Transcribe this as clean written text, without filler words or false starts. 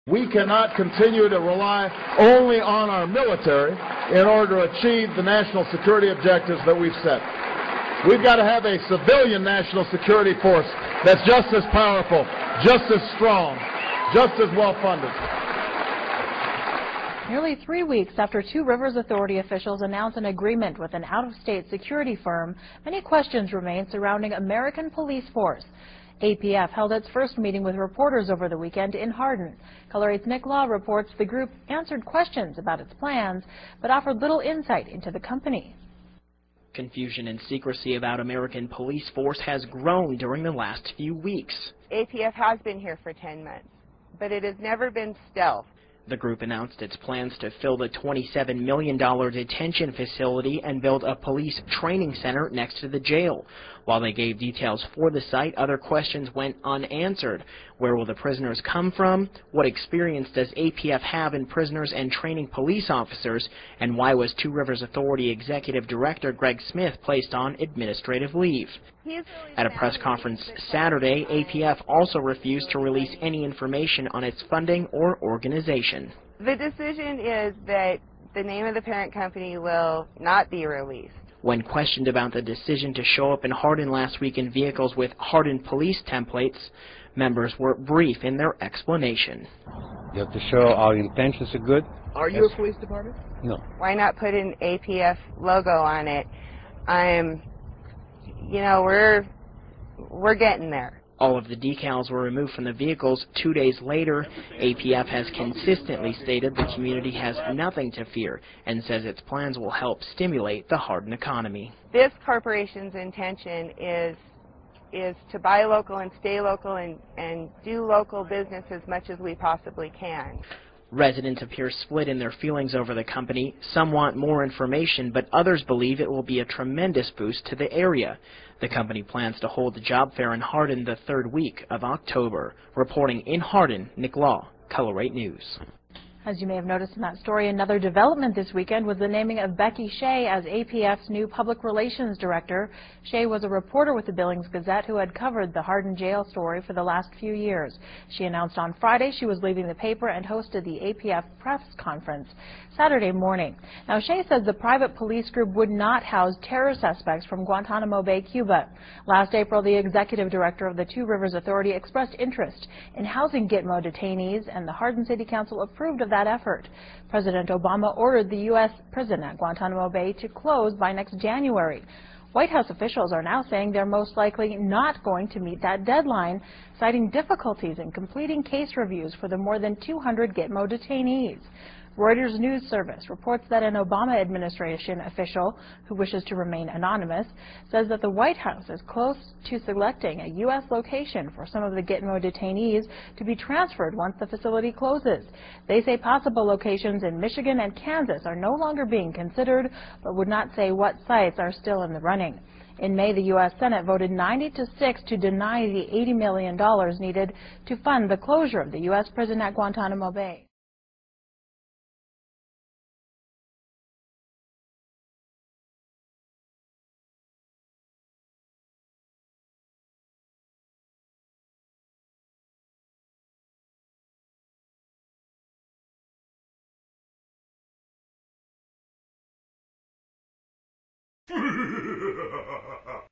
We cannot continue to rely only on our military in order to achieve the national security objectives that we've set. We've got to have a civilian national security force that's just as powerful, just as strong, just as well funded. Nearly 3 weeks after Two Rivers Authority officials announced an agreement with an out-of-state security firm, many questions remain surrounding American police force. APF held its first meeting with reporters over the weekend in Hardin. Color 8's Nick Law reports the group answered questions about its plans, but offered little insight into the company. Confusion and secrecy about American police force has grown during the last few weeks. APF has been here for 10 months, but it has never been stealth. The group announced its plans to fill the $27 million detention facility and build a police training center next to the jail. While they gave details for the site, other questions went unanswered. Where will the prisoners come from? What experience does APF have in prisoners and training police officers? And why was Two Rivers Authority Executive Director Greg Smith placed on administrative leave? At a press conference Saturday, APF also refused to release any information on its funding or organization. The decision is that the name of the parent company will not be released. When questioned about the decision to show up in Hardin last week in vehicles with Hardin police templates, members were brief in their explanation. You have to show our intentions are good. Are you a police department? No. Why not put an APF logo on it? We're getting there. All of the decals were removed from the vehicles 2 days later. APF has consistently stated the community has nothing to fear and says its plans will help stimulate the Hardin economy. This corporation's intention is to buy local and stay local and do local business as much as we possibly can. Residents appear split in their feelings over the company. Some want more information, but others believe it will be a tremendous boost to the area. The company plans to hold the job fair in Hardin the third week of October. Reporting in Hardin, Nick Law, Color 8 News. As you may have noticed in that story, another development this weekend was the naming of Becky Shea as APF's new public relations director. Shea was a reporter with the Billings Gazette who had covered the Hardin jail story for the last few years. She announced on Friday she was leaving the paper and hosted the APF press conference Saturday morning. Now, Shea says the private police group would not house terror suspects from Guantanamo Bay, Cuba. Last April, the executive director of the Two Rivers Authority expressed interest in housing Gitmo detainees, and the Hardin City Council approved of that effort. President Obama ordered the U.S. prison at Guantanamo Bay to close by next January. White House officials are now saying they're most likely not going to meet that deadline, citing difficulties in completing case reviews for the more than 200 Gitmo detainees. Reuters News Service reports that an Obama administration official, who wishes to remain anonymous, says that the White House is close to selecting a U.S. location for some of the Gitmo detainees to be transferred once the facility closes. They say possible locations in Michigan and Kansas are no longer being considered, but would not say what sites are still in the running. In May, the U.S. Senate voted 90-6 to deny the $80 million needed to fund the closure of the U.S. prison at Guantanamo Bay.